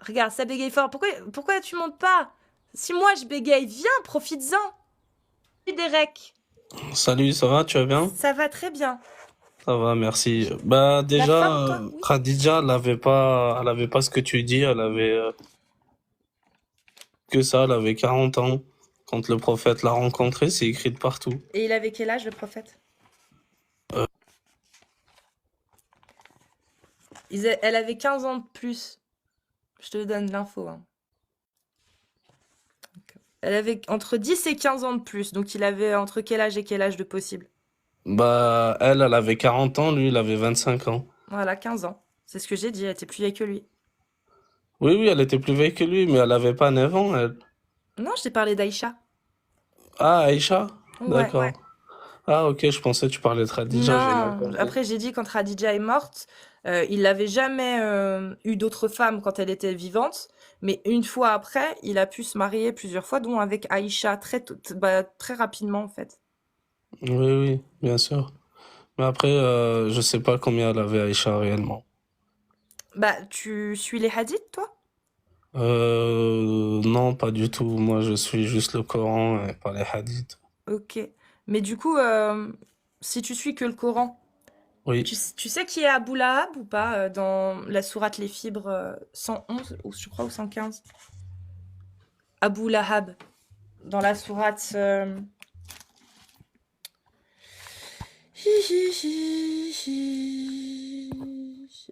regarde, ça bégaye fort. Pourquoi tu montes pas? Si moi je bégaye, viens, profites-en. Derek, Salut, ça va, tu vas bien? ça va très bien. Ça va, merci. Bah Ta femme, déjà, toi? Oui. Khadija, elle avait pas ce que tu dis, elle avait que ça, elle avait 40 ans. Quand le prophète l'a rencontrée, c'est écrit de partout. Et il avait quel âge, le prophète? Elle avait 15 ans de plus. Je te donne l'info, hein. Elle avait entre 10 et 15 ans de plus. Donc il avait entre quel âge et quel âge de possible? Bah elle avait 40 ans, lui, il avait 25 ans. Voilà, 15 ans. C'est ce que j'ai dit, elle était plus vieille que lui. Oui, oui, elle était plus vieille que lui, mais elle avait pas 9 ans, elle. Non, je t'ai parlé d'Aïcha. Ah, Aïcha? Ouais. D'accord. Ah, ok, je pensais que tu parlais de Khadija, j'ai mal Non, compris. après j'ai dit quand Khadija est morte, il n'avait jamais eu d'autres femmes quand elle était vivante, mais une fois après, il a pu se marier plusieurs fois, dont avec Aïcha très rapidement en fait. Oui, oui, bien sûr. Mais après, je sais pas combien elle avait Aïcha réellement. Bah, tu suis les hadiths, toi? Non, pas du tout. Moi, je suis juste le Coran et pas les hadiths. Ok. Mais du coup, si tu suis que le Coran, Oui. tu sais qui est Abu Lahab ou pas dans la sourate Les Fibres 111 ou je crois ou 115? Abu Lahab dans la sourate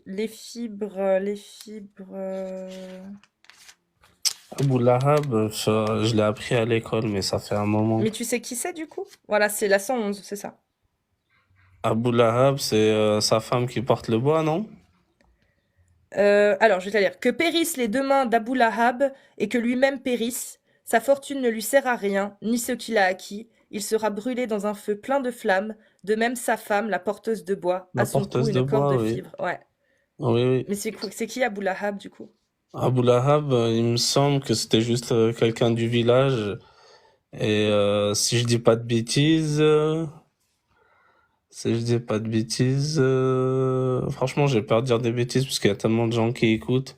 les fibres. Abu Lahab, je l'ai appris à l'école, mais ça fait un moment. Mais tu sais qui c'est du coup? Voilà, c'est la 111, c'est ça. Abu Lahab, c'est sa femme qui porte le bois, non? Alors, je vais te la lire. Que périssent les deux mains d'Abu Lahab et que lui-même périsse. Sa fortune ne lui sert à rien, ni ce qu'il a acquis. Il sera brûlé dans un feu plein de flammes. De même sa femme, la porteuse de bois, à La son cou porteuse de une corde bois, de oui. fibres. Ouais. Oui, oui. Mais c'est qui Abu Lahab du coup? Abu Lahab, il me semble que c'était juste quelqu'un du village. Et si je dis pas de bêtises, si je dis pas de bêtises, franchement, j'ai peur de dire des bêtises parce qu'il y a tellement de gens qui écoutent.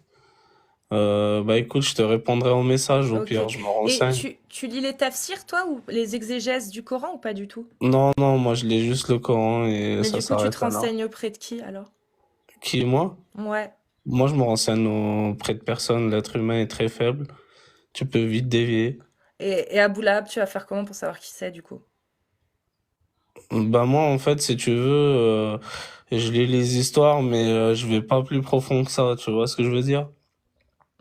Bah écoute, je te répondrai au message au Ok. pire, je me Et renseigne. tu lis les tafsirs, toi, ou les exégèses du Coran, ou pas du tout? Non, non, moi je lis juste le Coran et Mais ça du coup, tu te s'arrête là. renseignes auprès de qui, alors? Qui, moi? Ouais. Moi je me renseigne auprès de personne, l'être humain est très faible, tu peux vite dévier. Et Abu Lahab, tu vas faire comment pour savoir qui c'est, du coup? Bah moi en fait, si tu veux, je lis les histoires, mais je vais pas plus profond que ça, tu vois ce que je veux dire?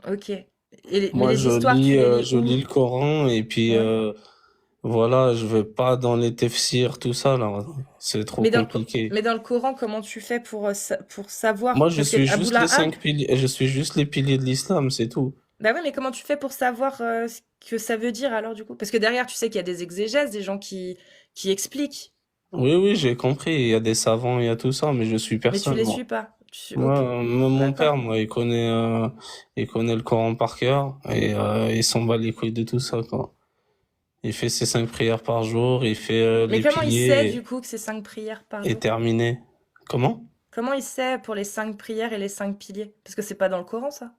Ok. Mais Moi les histoires, tu les lis je lis où? le Coran et puis Ouais. voilà, je vais pas dans les tafsirs, tout ça là, c'est trop Mais dans, compliqué. mais dans le Coran, comment tu fais pour savoir? Moi je Parce que suis Abu juste les Lahab, 5 piliers, je suis juste les piliers de l'islam, c'est tout. bah oui, mais comment tu fais pour savoir ce que ça veut dire, alors, du coup? Parce que derrière, tu sais qu'il y a des exégèses, des gens qui expliquent, Oui, oui, j'ai compris, il y a des savants, il y a tout ça, mais je suis mais tu personne, les moi. suis pas. Moi, Ok. même mon D'accord. père, moi, il connaît le Coran par cœur et il s'en bat les couilles de tout ça, quoi. Il fait ses 5 prières par jour, il fait Mais les comment il sait, piliers du coup, que c'est 5 prières par et jour? terminé. Comment? Comment il sait pour les 5 prières et les 5 piliers? Parce que c'est pas dans le Coran, ça.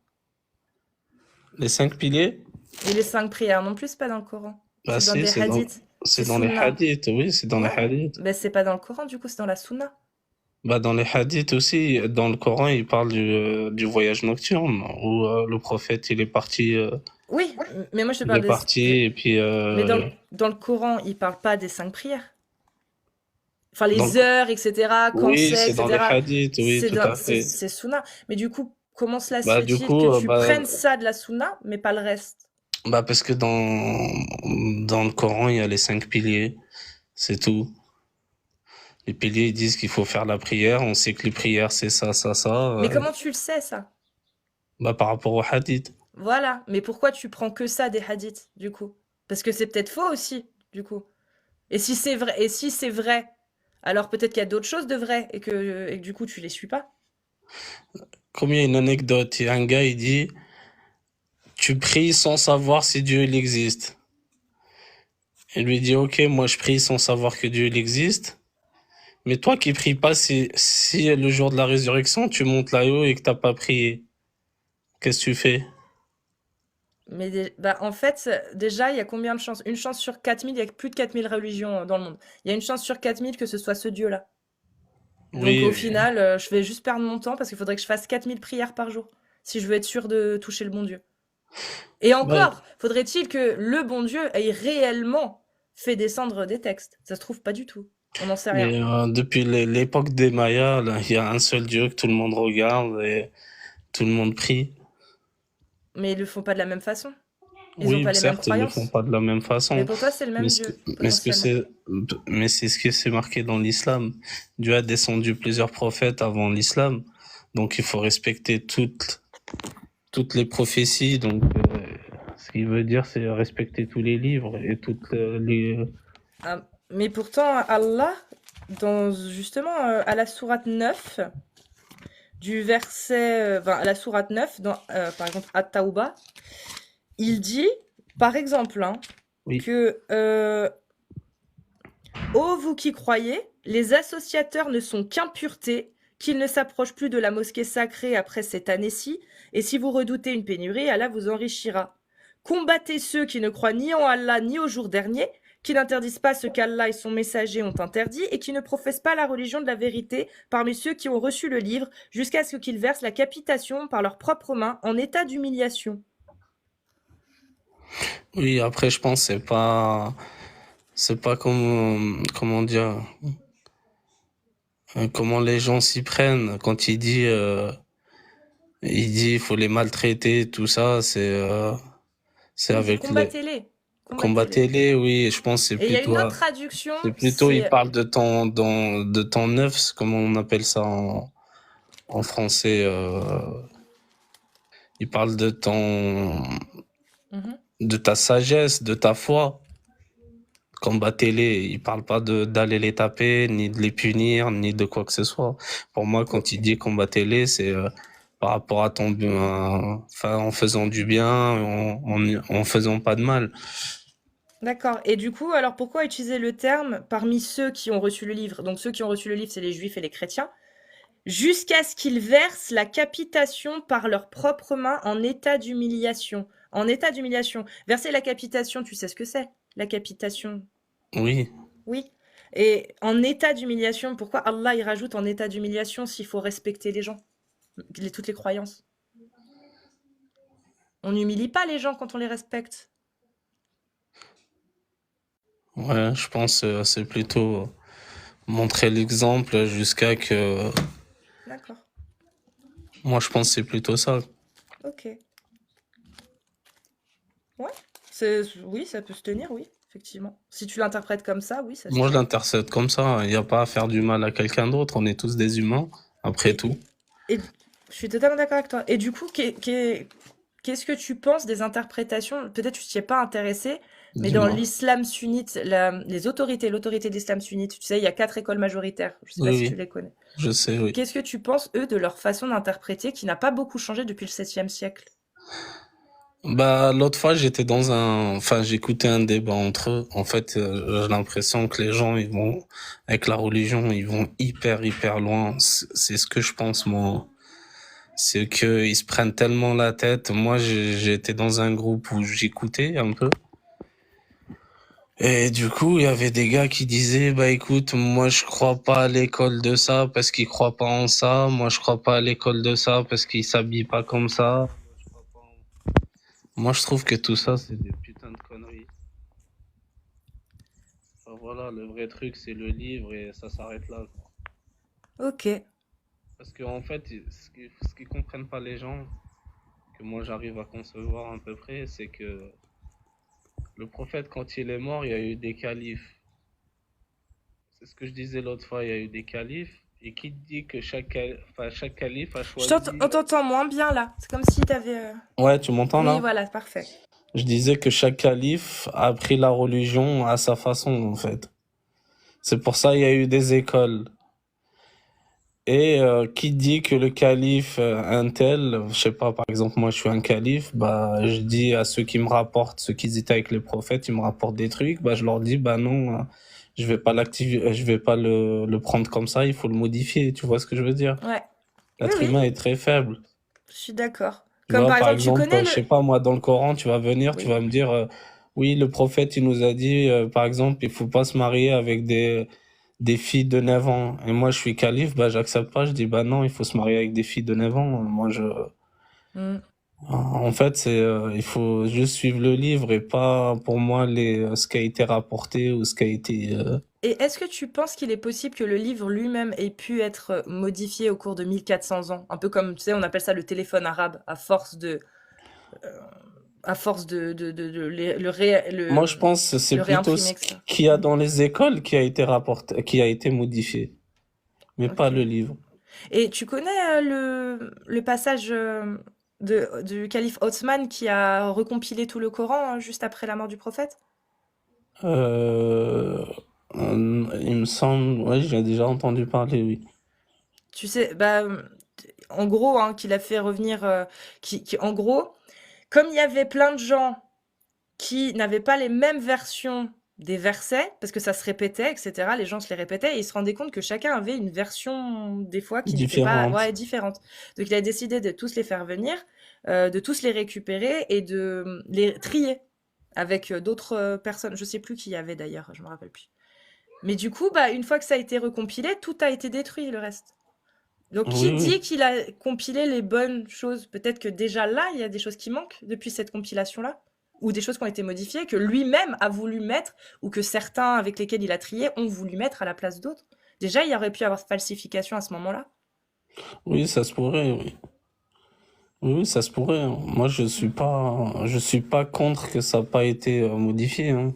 Les 5 piliers? Et les 5 prières non plus, c'est pas dans le Coran. Bah C'est dans si, des hadiths. c'est C'est dans les sunna. hadiths, oui, c'est dans les Ouais. hadiths. Ben, c'est pas dans le Coran, du coup, c'est dans la sunna. Bah dans les hadiths aussi, dans le Coran, il parle du voyage nocturne où le prophète Oui, mais moi je te il est parle parti et puis Mais dans le Coran, il parle pas des 5 prières. Enfin, dans le, les heures, etc., quand oui, c'est, c'est dans les etc. hadiths, oui, tout à fait. C'est sunna. Mais du coup, comment cela se Bah du fait-il que coup, tu prennes ça de la sunna, mais pas le reste? bah parce que dans le Coran, il y a les 5 piliers, c'est tout. Les piliers ils disent qu'il faut faire la prière, on sait que les prières c'est ça, ça, ça. Mais comment tu le sais, ça? Bah par rapport aux hadiths. Voilà. Mais pourquoi tu prends que ça des hadiths, du coup? Parce que c'est peut-être faux aussi, du coup. Et si c'est vrai, alors peut-être qu'il y a d'autres choses de vrai et que du coup tu les suis pas. Comme il y a une anecdote, il y a un gars il dit, tu pries sans savoir si Dieu il existe. Il lui dit, ok, moi je prie sans savoir que Dieu il existe. Mais toi qui pries pas, si le jour de la résurrection, tu montes là-haut et que t'as pas prié, Qu'est-ce que tu fais? Mais bah, en fait, déjà, il y a combien de chances? Une chance sur 4000, il y a plus de 4000 religions dans le monde. Il y a une chance sur 4000 que ce soit ce Dieu-là. Donc au Oui, final, je vais juste perdre mon temps parce qu'il faudrait que je fasse 4000 prières par jour si je veux être sûre de toucher le bon Dieu. Et bah, encore, faudrait-il que le bon Dieu ait réellement fait descendre des textes. Ça se trouve pas du tout. On n'en sait rien. mais depuis l'époque des Mayas, là, il y a un seul Dieu que tout le monde regarde et tout le monde prie. Mais ils le font pas de la même façon. Ils ont Oui, pas les mêmes certes, ils le font croyances. pas de la même Mais façon, pour toi, c'est le mais même Dieu, mais ce que potentiellement. c'est ce que c'est marqué dans l'islam. Dieu a descendu plusieurs prophètes avant l'islam, donc il faut respecter toutes les prophéties. Donc, ce qui veut dire, c'est respecter tous les livres et toutes les. Ah, mais pourtant, Allah, dans justement à la sourate 9, du verset, enfin, à la sourate 9, dans, par exemple, At-Tawbah, il dit, par exemple, hein, Oui, que ô vous qui croyez, les associateurs ne sont qu'impuretés, qu'ils ne s'approchent plus de la mosquée sacrée après cette année-ci, et si vous redoutez une pénurie, Allah vous enrichira. Combattez ceux qui ne croient ni en Allah ni au jour dernier, qui n'interdisent pas ce qu'Allah et son messager ont interdit, et qui ne professent pas la religion de la vérité parmi ceux qui ont reçu le livre, jusqu'à ce qu'ils versent la capitation par leurs propres mains en état d'humiliation. oui. Après, je pense que c'est pas comme comment dire, comment les gens s'y prennent quand il dit il faut les maltraiter, tout ça. C'est Oui, il dit avec les combattez-les, combattez-les. combattez-les, oui. Je pense que Et il y a une autre traduction, il c'est parle de ton neuf, c'est comment on appelle ça en français. Il parle Mhm. de ta sagesse, de ta foi. Combattez-les. Il parle pas d'aller les taper, ni de les punir, ni de quoi que ce soit. Pour moi, quand il dit combattez-les, c'est par rapport à ton bien, enfin, en faisant du bien, en faisant pas de mal. D'accord. Et du coup, alors pourquoi utiliser le terme parmi ceux qui ont reçu le livre? Donc ceux qui ont reçu le livre, c'est les juifs et les chrétiens, jusqu'à ce qu'ils versent la capitation par leurs propres mains en état d'humiliation. En état d'humiliation. Verser la capitation, tu sais ce que c'est? La capitation. Oui. Oui. Et en état d'humiliation, pourquoi Allah y rajoute en état d'humiliation s'il faut respecter les gens, toutes les croyances? On n'humilie pas les gens quand on les respecte. Ouais, je pense c'est plutôt montrer l'exemple jusqu'à que. D'accord. Moi, je pense que c'est plutôt ça. Ok. Ouais. Oui, ça peut se tenir, oui, effectivement. Si tu l'interprètes comme ça, oui, ça se Moi, je tient. l'intercède comme ça. Il n'y a pas à faire du mal à quelqu'un d'autre. On est tous des humains, après Et, tout. et je suis totalement d'accord avec toi. Et du coup, qu'est-ce que tu penses des interprétations? Peut-être tu t'y es pas intéressé, mais dans Dis-moi. l'islam sunnite, l'autorité d'islam sunnite, tu sais, il y a 4 écoles majoritaires. Je sais Oui, pas si tu oui, les connais. je sais, oui. Qu'est-ce que tu penses, eux, de leur façon d'interpréter qui n'a pas beaucoup changé depuis le 7e siècle? Bah, l'autre fois, enfin, j'écoutais un débat entre eux. En fait, j'ai l'impression que les gens, avec la religion, ils vont hyper loin. C'est ce que je pense, moi. C'est que ils se prennent tellement la tête. Moi, j'ai été dans un groupe où j'écoutais un peu. Et du coup, il y avait des gars qui disaient, bah écoute, moi je crois pas à l'école de ça parce qu'ils croient pas en ça. Moi je crois pas à l'école de ça parce qu'ils s'habillent pas comme ça. Moi je trouve que tout ça c'est des putains de conneries. Enfin, voilà, le vrai truc c'est le livre et ça s'arrête là, quoi. Ok. Parce qu'en fait, ce qu'ils comprennent pas les gens, que moi j'arrive à concevoir à peu près, c'est que le prophète quand il est mort, il y a eu des califes. C'est ce que je disais l'autre fois, il y a eu des califes. Et qui dit que chaque calife a On choisi. t'entend moins bien là. C'est comme si t'avais. Ouais, tu m'entends Oui, là? voilà, parfait. Je disais que chaque calife a pris la religion à sa façon, en fait. C'est pour ça il y a eu des écoles. Et qui dit que le calife, un tel, je sais pas, par exemple, moi je suis un calife, bah je dis à ceux qui me rapportent, ceux qui étaient avec les prophètes, ils me rapportent des trucs, bah je leur dis, bah non, je vais pas le prendre comme ça, il faut le modifier, tu vois ce que je veux dire? Ouais. Oui, L'être oui, humain est très faible. je suis d'accord. Tu Comme vois, par par exemple, tu exemple, connais je le... sais pas, moi, dans le Coran, tu vas venir, tu Oui. vas me dire, oui, le prophète, il nous a dit, par exemple, il faut pas se marier avec des filles de 9 ans. Et moi, je suis calife, bah, j'accepte pas, je dis, bah non, il faut se marier avec des filles de 9 ans. Moi, Mm. en fait, il faut juste suivre le livre et pas, pour moi, ce qui a été rapporté ou ce qui a été, Et est-ce que tu penses qu'il est possible que le livre lui-même ait pu être modifié au cours de 1400 ans? Un peu comme, tu sais, on appelle ça le téléphone arabe, à force moi, je pense que c'est le plutôt réimprimer, ce etc. qu'il y a dans les écoles qui a été rapporté, qui a été modifié, mais pas Ok. le livre. Et tu connais le passage du calife Othman qui a recompilé tout le Coran juste après la mort du prophète? Euh, il me semble, ouais, j'ai déjà entendu parler, oui. Tu sais, bah, en gros, hein, qu'il a fait revenir, en gros, comme il y avait plein de gens qui n'avaient pas les mêmes versions des versets, parce que ça se répétait, etc. Les gens se les répétaient et ils se rendaient compte que chacun avait une version, des fois, qui n'était pas, Différente. ouais, différente. Donc il a décidé de tous les faire venir, de tous les récupérer et de les trier avec d'autres personnes. Je sais plus qui y avait d'ailleurs, je me rappelle plus. Mais du coup, bah, une fois que ça a été recompilé, tout a été détruit, le reste. Donc, Oui, qui dit oui. qu'il a compilé les bonnes choses? Peut-être que déjà là, il y a des choses qui manquent depuis cette compilation-là? Ou des choses qui ont été modifiées, que lui-même a voulu mettre, ou que certains avec lesquels il a trié ont voulu mettre à la place d'autres? Déjà, il y aurait pu avoir falsification à ce moment-là. Oui, ça se pourrait, oui. Oui, oui, ça se pourrait, hein. Moi, Mm. je suis pas contre que ça n'a pas été modifié, hein.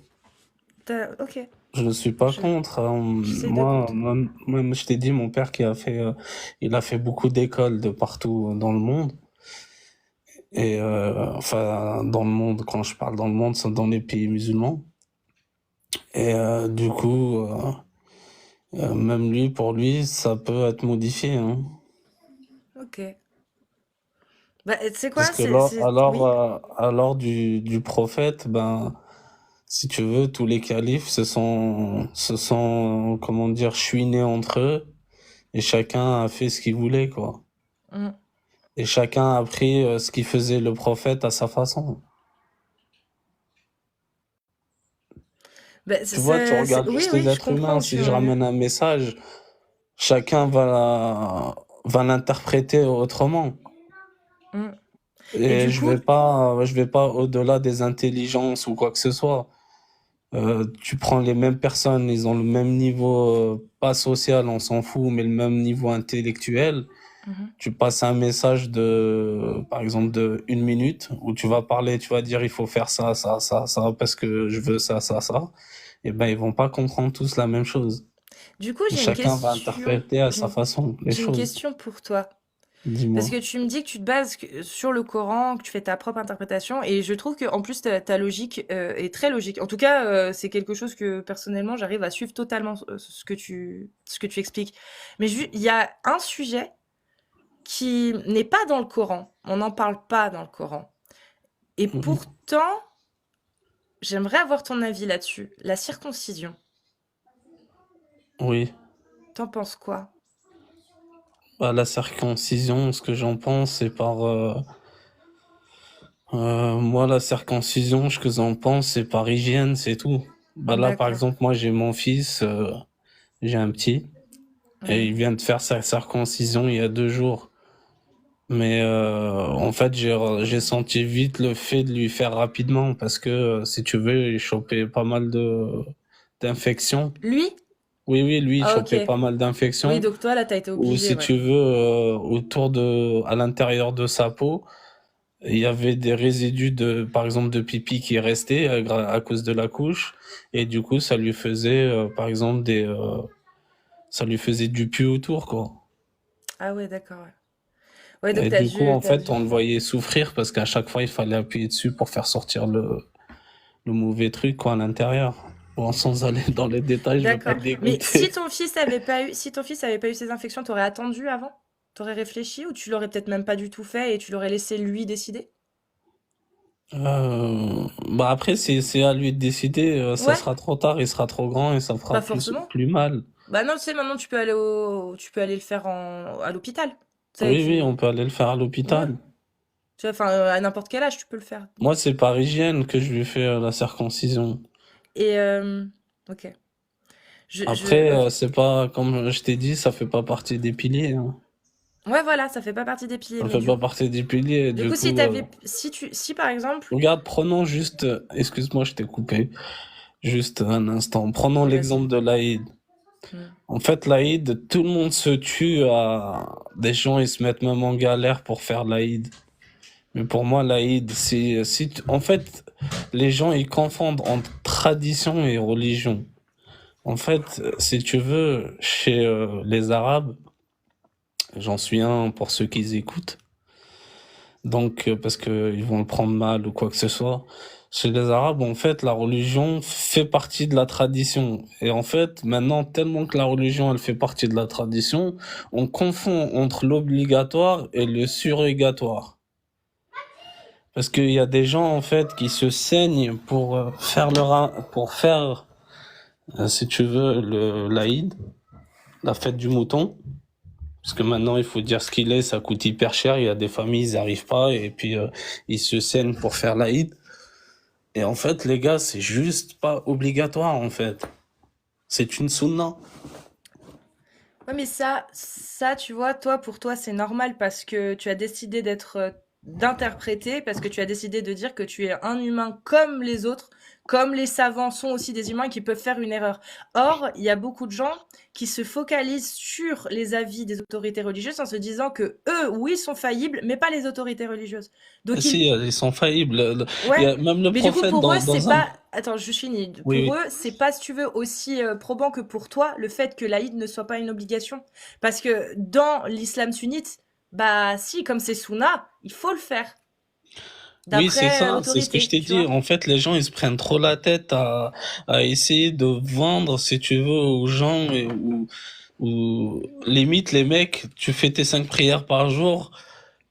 Ok, Je ne suis pas je- contre, hein. j'essaie de Moi, comprendre. même, je t'ai dit, mon père il a fait beaucoup d'écoles de partout dans le monde. Et enfin, dans le monde, quand je parle dans le monde, c'est dans les pays musulmans. Et du coup, même lui, pour lui, ça peut être modifié, hein. Ok. Bah, tu sais Parce quoi, que là, Oui. alors du prophète, ben, si tu veux, tous les califes comment dire, chouinés entre eux, et chacun a fait ce qu'il voulait, quoi. Mm. Et chacun a pris ce qu'il faisait le prophète à sa façon. Bah, Tu vois, tu regardes oui, juste les oui, je êtres comprends humains. où tu Si veux je en venir. ramène un message, chacun va l'interpréter autrement. Mm. Et Et du coup, je vais pas au-delà des intelligences ou quoi que ce soit. Tu prends les mêmes personnes, ils ont le même niveau, pas social, on s'en fout, mais le même niveau intellectuel. mhm. Tu passes un message par exemple, de 1 minute où tu vas parler, tu vas dire il faut faire ça, ça, ça, ça, parce que je veux ça, ça, ça. Et ben, ils vont pas comprendre tous la même chose. Du coup, Et chacun va interpréter à sa façon les j'ai une choses. question pour toi. Parce Dis-moi. que tu me dis que tu te bases sur le Coran, que tu fais ta propre interprétation, et je trouve que en plus ta logique est très logique. En tout cas, c'est quelque chose que personnellement j'arrive à suivre totalement ce que tu expliques. Mais il y a un sujet qui n'est pas dans le Coran. On n'en parle pas dans le Coran. Et Mhm. pourtant, j'aimerais avoir ton avis là-dessus. La circoncision. Oui. T'en penses quoi? Bah, la circoncision, ce que j'en pense, c'est moi, la circoncision, ce que j'en pense, c'est par hygiène, c'est tout. Bah là, par D'accord. exemple, moi, j'ai mon fils, j'ai un petit, et Oui. il vient de faire sa circoncision il y a 2 jours. Mais en fait, j'ai senti vite le fait de lui faire rapidement parce que, si tu veux, il chopait pas mal de d'infections. Lui? Oui, oui, lui, il Ah, ok. chopait pas mal Oui, d'infections. donc toi, là, t'as été Ou obligé, si ouais. tu veux, à l'intérieur de sa peau, il y avait des résidus par exemple, de pipi qui restaient à cause de la couche. Et du coup, ça lui faisait, par exemple, ça lui faisait du pu autour, quoi. Ah ouais, d'accord, ouais. Ouais, donc Et du coup, en t'as fait, dû on le faire. voyait souffrir parce qu'à chaque fois, il fallait appuyer dessus pour faire sortir le mauvais truc, quoi, à l'intérieur. Bon, sans aller dans les détails, je veux pas D'accord. te Mais si dégoûter. ton fils avait pas eu, si ton fils avait pas eu ces infections, t'aurais attendu avant? T'aurais réfléchi ou tu l'aurais peut-être même pas du tout fait et tu l'aurais laissé lui décider? Bah après, c'est à lui de décider. Ça Ouais, sera trop tard, il sera trop grand et ça pas fera forcément. plus mal. Bah non, tu sais, maintenant tu peux aller le faire à l'hôpital. Tu sais, Oui, oui, on peut aller le faire à ouais. l'hôpital. Tu vois, enfin, à n'importe quel âge, tu peux le faire. Moi, c'est par hygiène que je lui fais la circoncision. Et ok. Après, Ok. c'est pas, comme je t'ai dit, ça fait pas partie des piliers, hein. Ouais, voilà, ça fait pas partie des piliers. Ça Mais fait pas partie des piliers. du Du coup, coup, si par exemple, regarde, prenons juste, excuse-moi, je t'ai coupé, juste un instant. Prenons oui, vas-y. l'exemple de l'Aïd. Hmm. En fait, l'Aïd, tout le monde se tue à des gens, ils se mettent même en galère pour faire l'Aïd. Mais pour moi, l'Aïd, en fait, les gens, ils confondent entre tradition et religion. En fait, si tu veux, chez les Arabes, j'en suis un pour ceux qui écoutent, donc parce que ils vont le prendre mal ou quoi que ce soit. Chez les Arabes, en fait, la religion fait partie de la tradition. Et en fait, maintenant, tellement que la religion, elle fait partie de la tradition, on confond entre l'obligatoire et le surégatoire. Parce qu'il y a des gens, en fait, qui se saignent pour pour faire, si tu veux, l'Aïd, la fête du mouton. Parce que maintenant, il faut dire ce qu'il est, ça coûte hyper cher. Il y a des familles, ils n'arrivent pas et puis ils se saignent pour faire l'Aïd. Et en fait, les gars, c'est juste pas obligatoire, en fait. C'est une sunna. Ouais, mais ça, tu vois, toi, pour toi, c'est normal parce que tu as décidé d'interpréter, parce que tu as décidé de dire que tu es un humain comme les autres, comme les savants sont aussi des humains qui peuvent faire une erreur. Or, il y a beaucoup de gens qui se focalisent sur les avis des autorités religieuses en se disant que eux, oui, sont faillibles, mais pas les autorités religieuses. Donc, Si, ils sont faillibles. Il y ouais, a même le mais du coup, prophète pour eux, c'est dans un... pas. Attends, je finis. Oui, Pour oui. eux, c'est pas, si tu veux, aussi probant que pour toi le fait que l'Aïd ne soit pas une obligation. Parce que dans l'islam sunnite, bah si, comme c'est Sunna, il faut le faire. Oui, c'est D'après ça, c'est ce que je l'autorité, t'ai tu dit. vois. En fait, les gens, ils se prennent trop la tête à essayer de vendre, si tu veux, aux gens, ou limite, les mecs, tu fais tes 5 prières par jour,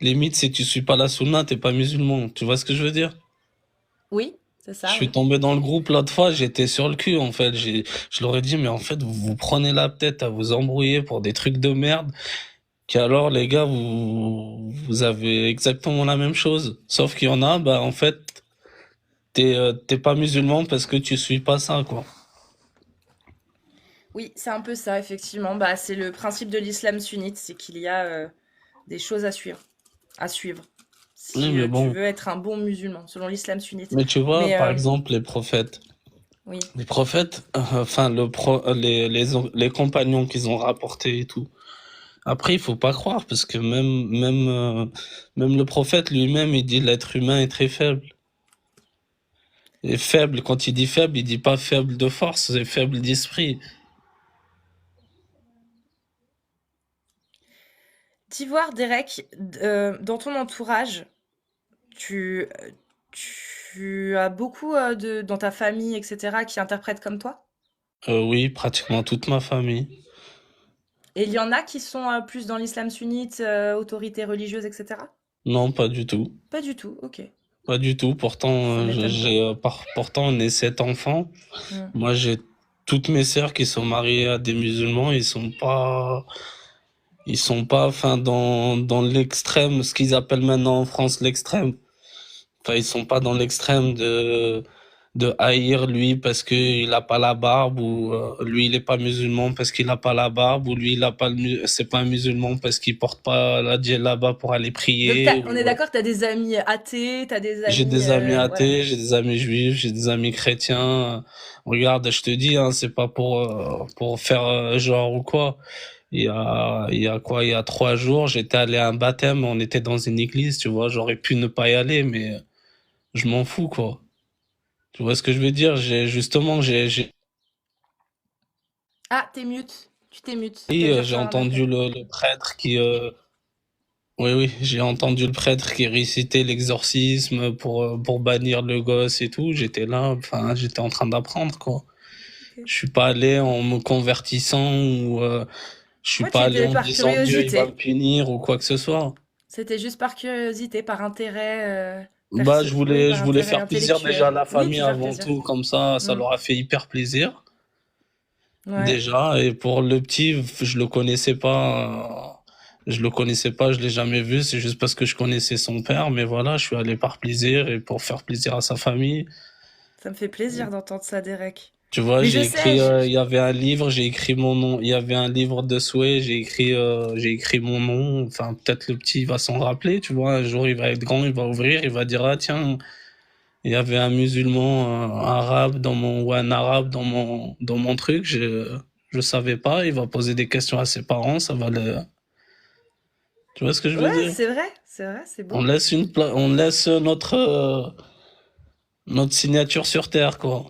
limite, si tu suis pas la sunna, t'es pas musulman. Tu vois ce que je veux dire? Oui, c'est Je ça, suis oui. tombé dans le groupe l'autre fois, j'étais sur le cul, en fait. Je leur ai dit, mais en fait, vous vous prenez la tête à vous embrouiller pour des trucs de merde, qu'alors, les gars, vous avez exactement la même chose. Sauf qu'il y en a, bah, en fait, t'es pas musulman parce que tu suis pas ça, quoi. Oui, c'est un peu ça, effectivement. Bah, c'est le principe de l'islam sunnite, c'est qu'il y a des choses à suivre. À suivre. Oui, Si mais tu bon. veux être un bon musulman, selon l'islam sunnite. Mais tu vois, Mais par exemple, les prophètes. oui. Les prophètes, enfin, les compagnons qu'ils ont rapportés et tout. Après, il faut pas croire parce que même le prophète lui-même, il dit l'être humain est très faible. Et faible, quand il dit faible, il dit pas faible de force, c'est faible d'esprit. D'ivoire, Derek, dans ton entourage, tu, tu as beaucoup dans ta famille, etc., qui interprètent comme toi? Oui, pratiquement toute ma famille. Et il y en a qui sont plus dans l'islam sunnite, autorité religieuse, etc.? Non, pas du tout. Pas du tout, ok. Pas du tout. Pourtant, Ça m'étonne pas. pourtant, on est 7 enfants. Hmm. Moi, j'ai toutes mes sœurs qui sont mariées à des musulmans. Ils sont pas, enfin, dans l'extrême, ce qu'ils appellent maintenant en France l'extrême. Enfin, ils sont pas dans l'extrême de haïr lui parce qu'il a pas la barbe ou lui il est pas musulman parce qu'il a pas la barbe ou lui il a pas c'est pas un musulman parce qu'il porte pas la djellaba pour aller Donc prier on est ou, d'accord, t'as des amis athées, t'as des j'ai amis... des amis voilà. athées, j'ai des amis juifs, j'ai des amis chrétiens. Regarde, je te dis, hein, c'est pas pour faire genre ou quoi. Il y a quoi? Il y a 3 jours, j'étais allé à un baptême, on était dans une église, tu vois, j'aurais pu ne pas y aller, mais je m'en fous, quoi. Tu vois ce que je veux dire? Ah, t'es mute. Tu t'es mute. Tu veux dire J'ai sur un appel. entendu le prêtre oui, oui, j'ai entendu le prêtre qui récitait l'exorcisme pour bannir le gosse et tout. J'étais là, enfin, j'étais en train d'apprendre, quoi. Ok. Je suis pas allé en me convertissant ou je suis Moi, tu pas y allé étais en me par disant Dieu, il va me curiosité. punir ou quoi que ce soit. C'était juste par curiosité, par intérêt, Bah, oui, par je voulais intérêt faire plaisir déjà à intellectuel. la Oui, famille puis faire avant plaisir. tout, comme ça Hmm. leur a fait hyper plaisir. Ouais. Déjà, et pour le petit, je le connaissais pas. Je le connaissais pas, je l'ai jamais vu, c'est juste parce que je connaissais son père, mais voilà, je suis allé par plaisir et pour faire plaisir à sa famille. Ça me fait plaisir d'entendre ça, Derek. Tu vois, Mais je j'ai sais, écrit, il y avait un livre, j'ai écrit mon nom, il y avait un livre de souhaits, j'ai écrit mon nom, enfin, peut-être le petit il va s'en rappeler, tu vois, un jour il va être grand, il va ouvrir, il va dire, ah tiens, il y avait un musulman arabe ou un arabe dans mon truc, je savais pas, il va poser des questions à ses parents, ça va le, tu vois ce que je veux ouais, dire? c'est vrai, c'est On beau. laisse on laisse notre signature sur terre, quoi.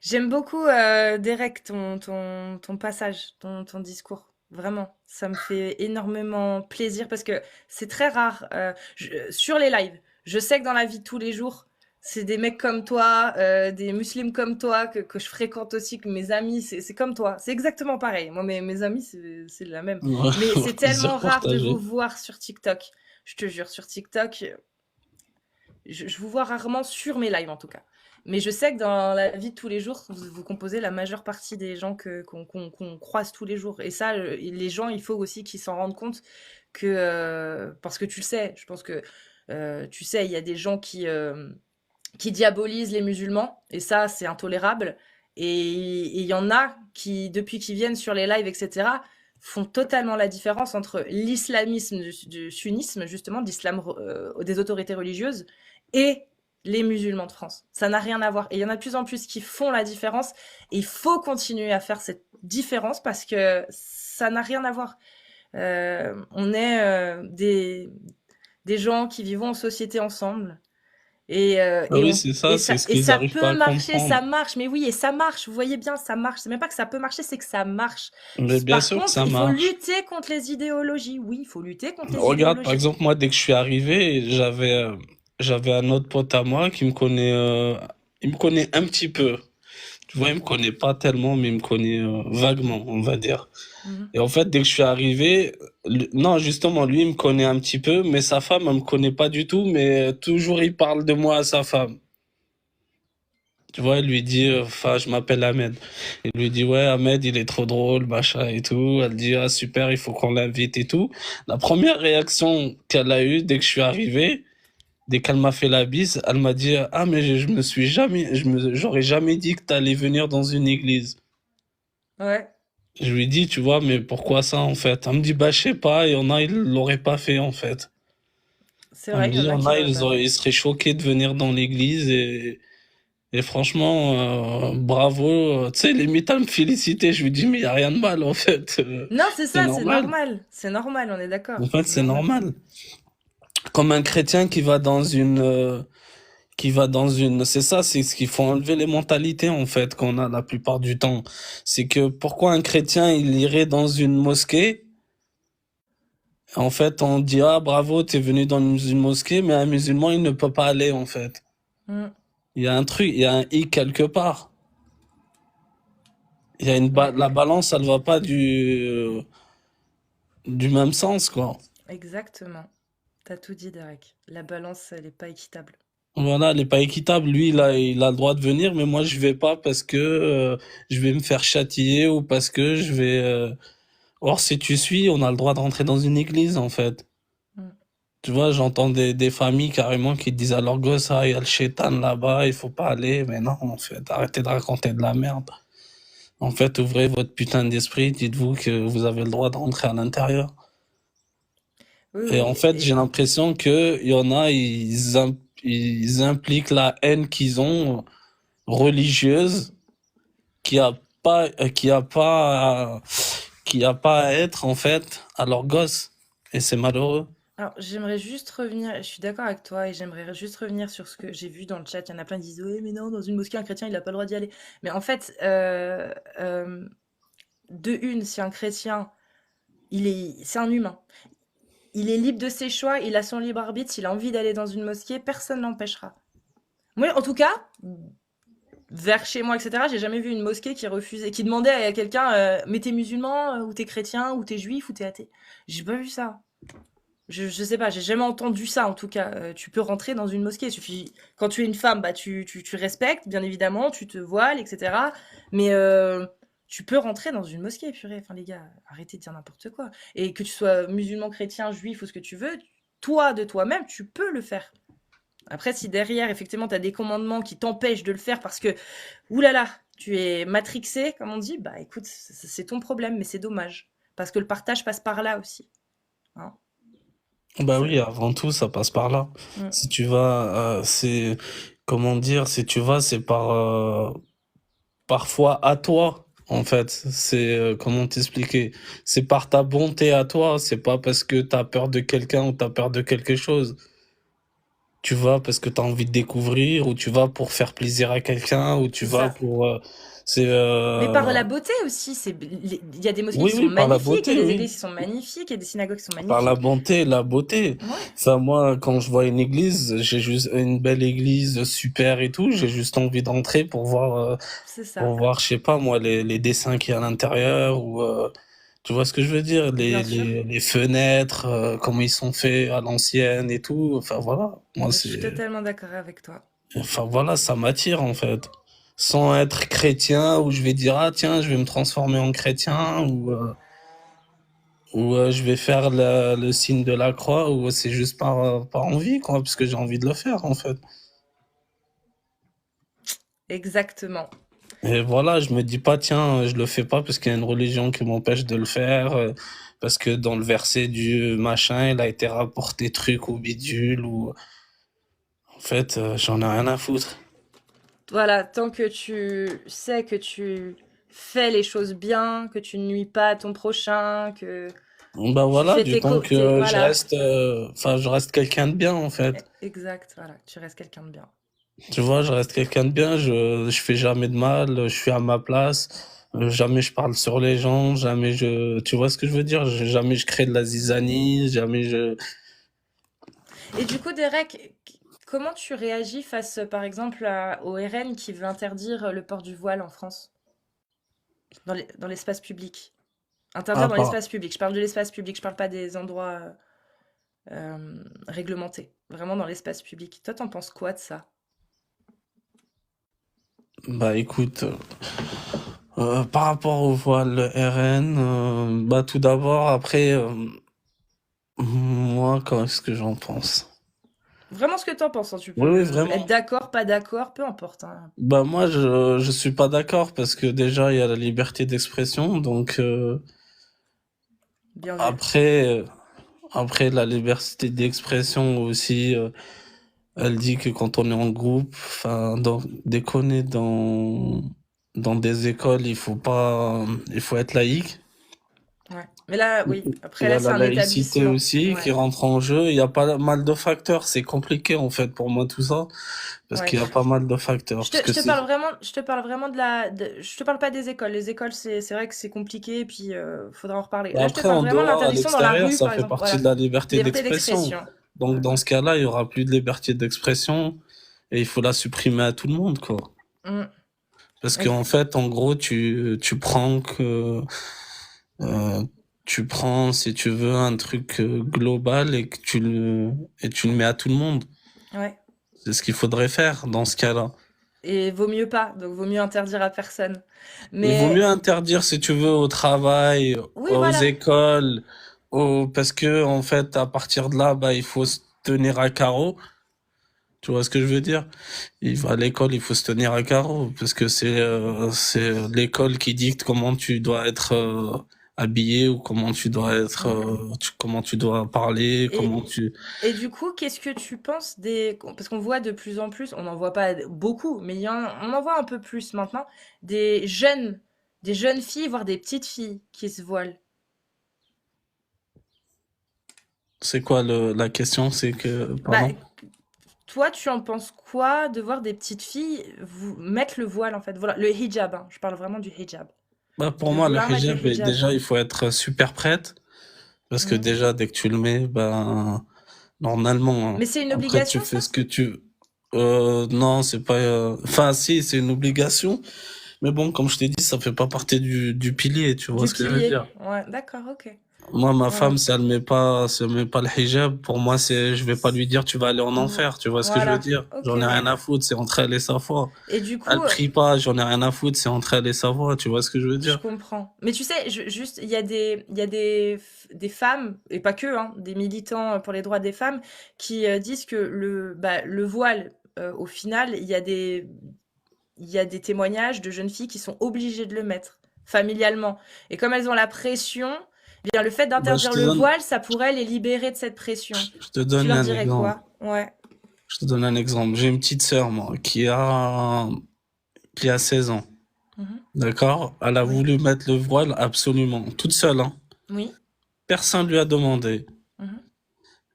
J'aime beaucoup, Derek, ton passage, ton discours. Vraiment, ça me fait énormément plaisir parce que c'est très rare sur les lives. Je sais que dans la vie de tous les jours, c'est des mecs comme toi, des musulmans comme toi que je fréquente aussi, que mes amis, c'est comme toi. C'est exactement pareil. Moi, mes amis, c'est la même. Ouais, Mais c'est tellement plaisir rare de vous partagé. voir sur TikTok. Je te jure, sur TikTok, je vous vois rarement sur mes lives en tout cas. Mais je sais que dans la vie de tous les jours, vous composez la majeure partie des gens qu'on croise tous les jours. Et ça, les gens, il faut aussi qu'ils s'en rendent compte que, parce que tu le sais, je pense que tu sais, il y a des gens qui diabolisent les musulmans, et ça, c'est intolérable. Et il y en a qui, depuis qu'ils viennent sur les lives, etc., font totalement la différence entre l'islamisme du sunnisme, justement, d'islam des autorités religieuses, et les musulmans de France. Ça n'a rien à voir. Et il y en a de plus en plus qui font la différence. Et il faut continuer à faire cette différence parce que ça n'a rien à voir. On est des gens qui vivons en société ensemble. Ah oui, c'est ça, c'est ce Et qu'ils ça arrivent pas peut à marcher, comprendre. ça marche. Mais oui, et ça marche. Vous voyez bien, ça marche. C'est même pas que ça peut marcher, c'est que ça marche. Mais bien Par sûr que contre, ça il faut marche. lutter contre les idéologies. Oui, il faut lutter contre les Regarde, par idéologies. exemple, moi, dès que je suis arrivé, j'avais un autre pote à moi qui me connaît, il me connaît un petit peu. Tu vois, il me connaît pas tellement, mais il me connaît vaguement, on va dire. Mhm. Et en fait, dès que je suis arrivé, non, justement, lui, il me connaît un petit peu, mais sa femme, elle me connaît pas du tout, mais toujours il parle de moi à sa femme. Tu vois, il lui dit, enfin, je m'appelle Ahmed. Il lui dit, ouais, Ahmed, il est trop drôle, machin et tout. Elle dit, ah, super, il faut qu'on l'invite et tout. La première réaction qu'elle a eue dès que je suis arrivé, dès qu'elle m'a fait la bise, elle m'a dit, ah, mais je me suis jamais, j'aurais jamais dit que t'allais venir dans une église. Ouais, Je lui dis, tu vois, mais pourquoi ça, en fait? Elle me dit, bah, je sais pas, il y en a, ils l'auraient pas fait, en fait. c'est Elle me vrai, il dit, y il y en a en qui a, l'auraient pas fait. ils seraient choqués de venir dans l'église et franchement, bravo. Tu sais, limite à me féliciter. Je lui dis, mais il n'y a rien de mal, en fait. Non, c'est C'est ça, c'est normal. normal. C'est normal, on est En d'accord. fait, C'est c'est normal. normal. Comme un chrétien qui va dans une, c'est ça, c'est ce qu'il faut enlever les mentalités, en fait, qu'on a la plupart du temps. C'est que pourquoi un chrétien, il irait dans une mosquée? En fait, on dit, ah, bravo, t'es venu dans une mosquée, mais un musulman, il ne peut pas aller, en fait. Mm. Il y a un truc, il y a un hic quelque part. Il y a Ouais, la balance, elle va pas du même sens, quoi. exactement. T'as tout dit, Derek. La balance, elle est pas équitable. Voilà, elle est pas équitable. Lui, il a le droit de venir, mais moi, je vais pas parce que je vais me faire châtier ou parce que je vais. Or, si tu suis, on a le droit de rentrer dans une église, en fait. Mm. Tu vois, j'entends des familles carrément qui disent à leur gosse, ah, il y a le shaitan là-bas, il faut pas aller. Mais non, en fait, arrêtez de raconter de la merde. En fait, ouvrez votre putain d'esprit, dites-vous que vous avez le droit de rentrer à l'intérieur. Oui, Et en oui. fait, j'ai l'impression que il y en a, ils impliquent la haine qu'ils ont religieuse qui a pas, qui a pas à être en fait à leur gosse. Et c'est malheureux. Alors, j'aimerais juste revenir, je suis d'accord avec toi, et j'aimerais juste revenir sur ce que j'ai vu dans le chat. Il y en a plein qui disent, oui, mais non, dans une mosquée, un chrétien, il n'a pas le droit d'y aller. Mais en fait, de une, si un chrétien, c'est un humain. Il est libre de ses choix, il a son libre arbitre. S'il a envie d'aller dans une mosquée, personne ne l'empêchera. Moi, en tout cas, vers chez moi, etc., j'ai jamais vu une mosquée qui refusait, qui demandait à quelqu'un, mais t'es musulman, ou t'es chrétien, ou t'es juif, ou t'es athée. J'ai pas vu ça. Je sais pas, j'ai jamais entendu ça en tout cas. Tu peux rentrer dans une mosquée, il suffit. Quand tu es une femme, bah tu respectes, bien évidemment, tu te voiles, etc. Mais tu peux rentrer dans une mosquée, purée. Enfin, les gars, arrêtez de dire n'importe quoi. Et que tu sois musulman, chrétien, juif ou ce que tu veux, toi, de toi-même, tu peux le faire. Après, si derrière, effectivement, tu as des commandements qui t'empêchent de le faire parce que, oulala, tu es matrixé, comme on dit, bah écoute, c'est ton problème, mais c'est dommage. Parce que le partage passe par là aussi. Hein. Bah Ça- oui, avant tout, ça passe par là. Mm. Si tu vas, c'est, comment dire, si tu vas, c'est parfois à toi, en fait. C'est, comment t'expliquer? C'est par ta bonté à toi, c'est pas parce que t'as peur de quelqu'un ou t'as peur de quelque chose. Tu vas parce que t'as envie de découvrir, ou tu vas pour faire plaisir à quelqu'un, ou tu C'est vas ça. pour, c'est, Mais par la beauté aussi, il y a des mosquées oui, qui sont oui, par la magnifiques, il y beauté, a des oui. églises qui sont magnifiques, il y a des synagogues qui sont Par la magnifiques. bonté, la beauté. Ouais, Enfin, moi, quand je vois une église, j'ai juste une belle église super et tout, j'ai juste envie d'entrer c'est pour ça, voir, je sais pas, moi, les dessins qu'il y a à l'intérieur, ou, tu vois ce que je veux dire, bien sûr. les fenêtres, comment ils sont faits à l'ancienne et tout. Enfin, voilà. Moi, Je suis c'est, totalement d'accord avec toi. enfin, voilà, ça m'attire, en fait. Sans être chrétien, où je vais dire, ah, tiens, je vais me transformer en chrétien, ou je vais faire le signe de la croix, ou c'est juste par envie, quoi, parce que j'ai envie de le faire, en fait. Exactement. Et voilà, je me dis pas, tiens, je le fais pas parce qu'il y a une religion qui m'empêche de le faire, parce que dans le verset du machin, il a été rapporté truc ou bidule, ou en fait, j'en ai rien à foutre. Voilà, tant que tu sais que tu fais les choses bien, que tu ne nuis pas à ton prochain, que Bah tu voilà, fais du temps que je voilà. reste, enfin, je reste quelqu'un de bien, en fait. Exact, voilà, tu restes quelqu'un de bien. Tu vois, je reste quelqu'un de bien, je fais jamais de mal, je suis à ma place, jamais je parle sur les gens, jamais tu vois ce que je veux dire? Jamais je crée de la zizanie, jamais je, Et du coup, Derek, comment tu réagis face, par exemple, au RN qui veut interdire le port du voile en France, dans l'espace public? Interdire à dans part, l'espace public. Je parle de l'espace public, je parle pas des endroits réglementés. Vraiment dans l'espace public. Toi, t'en penses quoi de ça? bah écoute, par rapport au voile RN, bah tout d'abord, après, moi, qu'est-ce que j'en pense? Vraiment ce que t'en penses, hein, tu Oui, oui, peux être vraiment. d'accord, pas d'accord, peu importe. Hein. Bah moi, je suis pas d'accord parce que déjà, il y a la liberté d'expression, donc Bien vu. après, après la liberté d'expression aussi, elle dit que quand on est en groupe, enfin, déconner dans des écoles, il faut être laïque. Ouais. Mais là, oui. Après, Il y là, a c'est la un laïcité établissement. aussi qui Ouais. rentre en jeu. Il y a pas mal de facteurs. C'est compliqué en fait pour moi tout ça parce Ouais. qu'il y a pas mal de facteurs. Parce que c'est, Je te parle vraiment je te parle pas des écoles. Les écoles, c'est vrai que c'est compliqué, et puis faudra en reparler. bah Là, je te après parle en vraiment de dehors, à l'interdiction dans la l'extérieur, rue, ça par fait exemple. partie de Voilà. la liberté Liberté d'expression. d'expression. Donc Voilà. dans ce cas-là, il y aura plus de liberté d'expression et il faut la supprimer à tout le monde quoi. Mm. Parce Et- qu'en fait, en gros, tu prends que euh, tu prends, si tu veux, un truc global et que tu le mets à tout le monde. ouais. C'est ce qu'il faudrait faire dans ce cas-là. Et vaut mieux pas. Donc, vaut mieux interdire à personne. Il vaut mieux Mais interdire, si tu veux, au travail, oui, aux voilà. écoles, parce que, en fait, à partir de là, bah, il faut se tenir à carreau. Tu vois ce que je veux dire? À l'école, il faut se tenir à carreau, parce que c'est l'école qui dicte comment tu dois être, habillé, ou comment tu dois être, Mm. comment tu dois parler, Et, comment tu, et du coup, qu'est-ce que tu penses des... Parce qu'on voit de plus en plus, on n'en voit pas beaucoup, mais on en voit un peu plus maintenant, des jeunes filles, voire des petites filles qui se voilent. c'est quoi la question, c'est que, Bah, pardon? toi, tu en penses quoi de voir des petites filles mettre le voile, en fait? Voilà, le hijab, hein, je parle vraiment du hijab. Bah, pour De moi, le vouloir mettre le hijab, hijab. déjà, il faut être super prête. Parce que Mhm. déjà, dès que tu le mets, ben, normalement, hein. Mais c'est une Après, tu obligation, fais ça? ce que tu... non, c'est pas... Enfin, si, c'est une obligation. Mais bon, comme je t'ai dit, ça fait pas partie du pilier, tu vois Du ce que je veux pilier. dire. Ouais, d'accord, ok. Moi, ma Voilà. femme, si elle met pas le hijab, pour moi, je vais pas lui dire, tu vas aller en Mhm. enfer. Tu vois ce que je veux Voilà. dire? Ok, J'en ai rien ouais. à foutre. C'est entre elle et sa foi. Et du Elle coup, prie pas, j'en ai rien à foutre. C'est entre elle et sa foi. Tu vois ce que je veux je dire? comprends. Mais tu sais, juste, il y a des femmes, et pas que, hein, des militants pour les droits des femmes, qui disent que le voile, au final, il y a des témoignages de jeunes filles qui sont obligées de le mettre familialement. Et comme elles ont la pression, eh bien, le fait Bah, d'interdire le voile, ça pourrait les libérer de cette pression. je te Tu donne leur un dirais exemple. quoi? Ouais. Je te donne un exemple. J'ai une petite sœur, moi, qui a 16 ans. Mhm. D'accord? Elle a Oui. voulu mettre le voile absolument. Toute seule, hein. Oui. Personne lui a demandé. Mhm.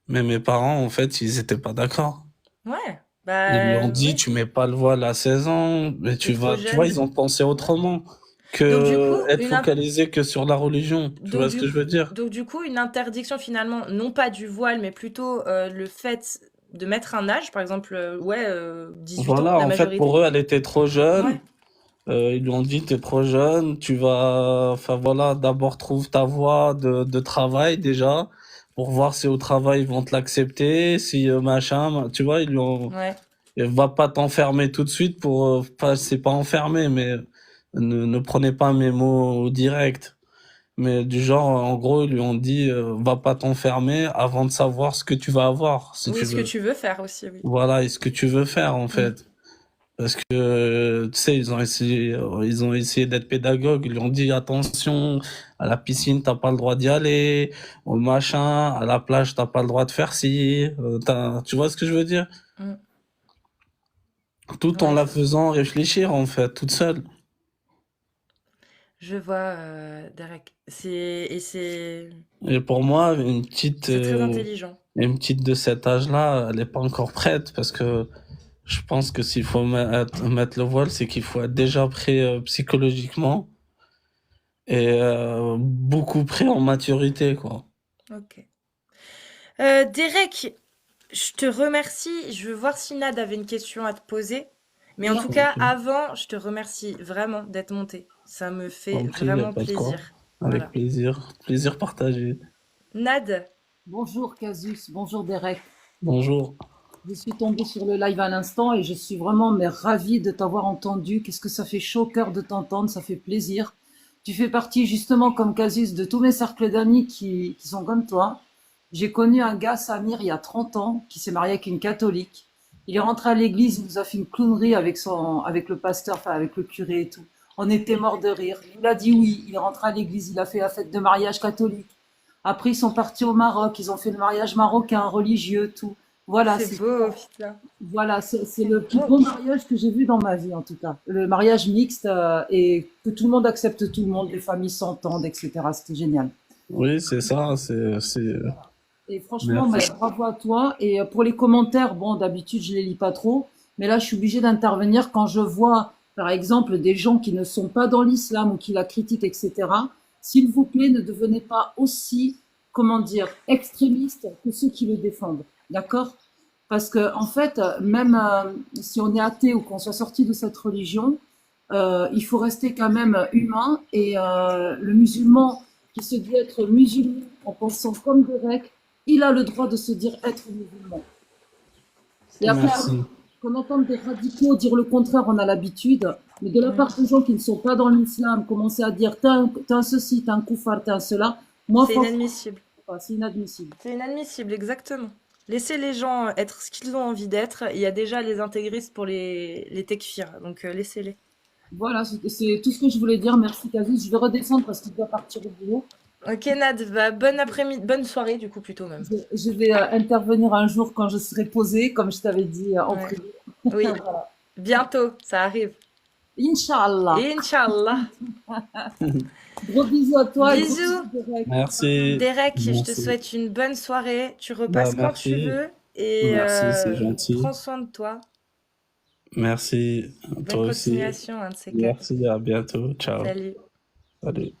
Mais mes parents, en fait, ils étaient pas d'accord. Ouais. Ils lui Bah, ont dit, oui. tu mets pas le voile à 16 ans, mais T'es trop tu vois, jeune. ils ont pensé Ouais. autrement Donc du coup, que être focalisé que sur la religion. Tu donc vois ce du que je veux dire? donc du coup, une interdiction finalement, non pas du voile, mais plutôt le fait de mettre un âge, par exemple, ouais, 18 ans, Voilà, la en fait, majorité. pour eux, elle était trop jeune. Ouais. Ils lui ont dit, t'es trop jeune, enfin voilà, d'abord trouve ta voie de travail déjà, pour voir si au travail ils vont te l'accepter, si tu vois, Ouais. va pas t'enfermer tout de suite pas, c'est pas enfermé, mais ne prenez pas mes mots direct. Mais du genre, en gros, ils lui ont dit, va pas t'enfermer avant de savoir ce que tu vas avoir, si Oui, tu ce que veux. tu veux faire aussi, oui. Voilà, et ce que tu veux faire, en Mmh. fait. Parce que, tu sais, ils ont essayé d'être pédagogues. Ils lui ont dit, attention, à la piscine, t'as pas le droit d'y aller, au machin, à la plage, t'as pas le droit de faire ci, tu vois ce que je veux dire? Mmh. Tout en Ouais, la faisant réfléchir, en fait, toute seule. je vois, Derek. Et pour moi, C'est très intelligent. une petite de cet âge-là, elle est pas encore prête parce que je pense que s'il faut mettre le voile, c'est qu'il faut être déjà prêt psychologiquement et beaucoup près en maturité, quoi. OK. Derek, je te remercie. Je veux voir si Nad avait une question à te poser. Mais en Oui, tout cas, Ok. avant, je te remercie vraiment d'être monté. Ça me fait En prie, y a vraiment pas de quoi. plaisir. Avec Voilà. plaisir. Plaisir partagé. Nad, bonjour Casus, bonjour Derek. Bonjour. Je suis tombée sur le live à l'instant et je suis vraiment ravie de t'avoir entendu. Qu'est-ce que ça fait chaud au cœur de t'entendre, ça fait plaisir. Tu fais partie justement comme Casus de tous mes cercles d'amis qui sont comme toi. J'ai connu un gars, Samir, il y a 30 ans, qui s'est marié avec une catholique. Il est rentré à l'église, il nous a fait une clownerie avec le pasteur, enfin avec le curé et tout. On était morts de rire. Il a dit oui, il est rentré à l'église, il a fait la fête de mariage catholique. Après, ils sont partis au Maroc, ils ont fait le mariage marocain, religieux, tout. Voilà, c'est beau, putain. c'est le plus beau mariage que j'ai vu dans ma vie, en tout cas. Le mariage mixte et que tout le monde accepte tout le monde, les familles s'entendent, etc. C'était génial. Oui, c'est ça. Et franchement, Merci. bravo à toi. Et pour les commentaires, bon, d'habitude, je les lis pas trop, mais là, je suis obligée d'intervenir quand je vois, par exemple, des gens qui ne sont pas dans l'islam ou qui la critiquent, etc. S'il vous plaît, ne devenez pas aussi, comment dire, extrémistes que ceux qui le défendent. D'accord? Parce que, en fait, même si on est athée ou qu'on soit sorti de cette religion, il faut rester quand même humain. Et le musulman qui se dit être musulman en pensant comme grec, il a le droit de se dire être musulman. Et après, Merci. qu'on entende des radicaux dire le contraire, on a l'habitude. Mais de la Mm. part de gens qui ne sont pas dans l'islam, commencer à dire t'es un ceci, t'es un koufar, t'es un cela, moi, C'est franchement, inadmissible. c'est inadmissible. C'est inadmissible, exactement. Laissez les gens être ce qu'ils ont envie d'être. Il y a déjà les intégristes pour les tekfirs, donc laissez-les. Voilà, c'est tout ce que je voulais dire. Merci, Kazus. Je vais redescendre parce qu'il doit partir au boulot. Ok, Nad, bah, bonne après-midi, bonne soirée du coup plutôt même. Je vais intervenir un jour quand je serai posée, comme je t'avais dit en Ouais. privé. Oui, Voilà. bientôt, ça arrive. Inch'Allah. Inch'Allah. Gros bisous à toi et gros Bisous. bisous direct. Merci. Derek, je te Merci. souhaite une bonne soirée. Tu Bah, repasses quand tu merci. veux et Merci, c'est gentil. prends soin de toi. Merci. Bonne Toi aussi. continuation, un de ces quatre. Merci, à bientôt. Ciao. Salut. Salut.